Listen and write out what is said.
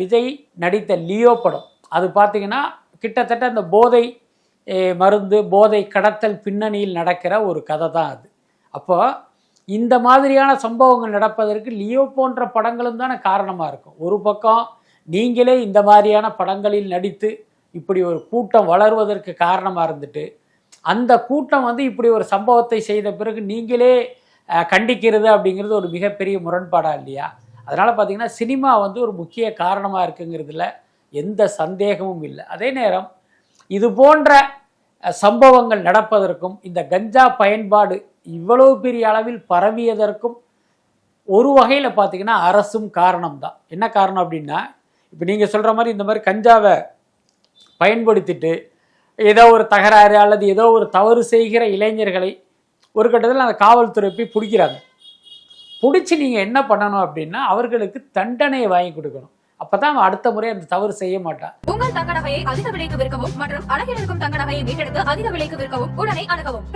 விஜய் நடித்த லியோ படம் அது பார்த்தீங்கன்னா கிட்டத்தட்ட அந்த போதை மருந்து போதை கடத்தல் பின்னணியில் நடக்கிற ஒரு கதை தான் அது. அப்போ இந்த மாதிரியான சம்பவங்கள் நடப்பதற்கு லியோ போன்ற படங்களும் தானே காரணமாக இருக்கும். ஒரு பக்கம் நீங்களே இந்த மாதிரியான படங்களில் நடித்து இப்படி ஒரு கூட்டம் வளருவதற்கு காரணமாக இருந்துட்டு அந்த கூட்டம் இப்படி ஒரு சம்பவத்தை செய்த பிறகு நீங்களே கண்டிக்கிறது அப்படிங்கிறது ஒரு மிகப்பெரிய முரண்பாடாக இல்லையா? அதனால் பார்த்திங்கன்னா சினிமா ஒரு முக்கிய காரணமாக இருக்குங்கிறதுல எந்த சந்தேகமும் இல்லை. அதே நேரம் இது போன்ற சம்பவங்கள் நடப்பதற்கும் இந்த கஞ்சா பயன்பாடு இவ்வளவு பெரிய அளவில் பரவியதற்கும் ஒரு வகையில் பார்த்திங்கன்னா அரசும் காரணம்தான். என்ன காரணம் அப்படின்னா, இப்போ நீங்கள் சொல்கிற மாதிரி இந்த மாதிரி கஞ்சாவை பயன்படுத்திட்டு ஏதோ ஒரு தகராறு அல்லது ஏதோ ஒரு தவறு செய்கிற இளைஞர்களை ஒரு கட்டத்தில் அந்த காவல்துறை போய் பிடிக்கிறாங்க. பிடிச்சி நீங்கள் என்ன பண்ணணும் அப்படின்னா அவர்களுக்கு தண்டனையை வாங்கி கொடுக்கணும். அப்பதான் அவன் அடுத்த முறை அந்த தவறு செய்ய மாட்டான். உங்கள் தங்க நகையை அதிக விலைக்கு விற்கவும் மற்றும் அழகில் இருக்கும் தங்க நகையை மீட்டெடுத்து அதிக விலைக்கு விற்கவும் உடனே அணுகவும்.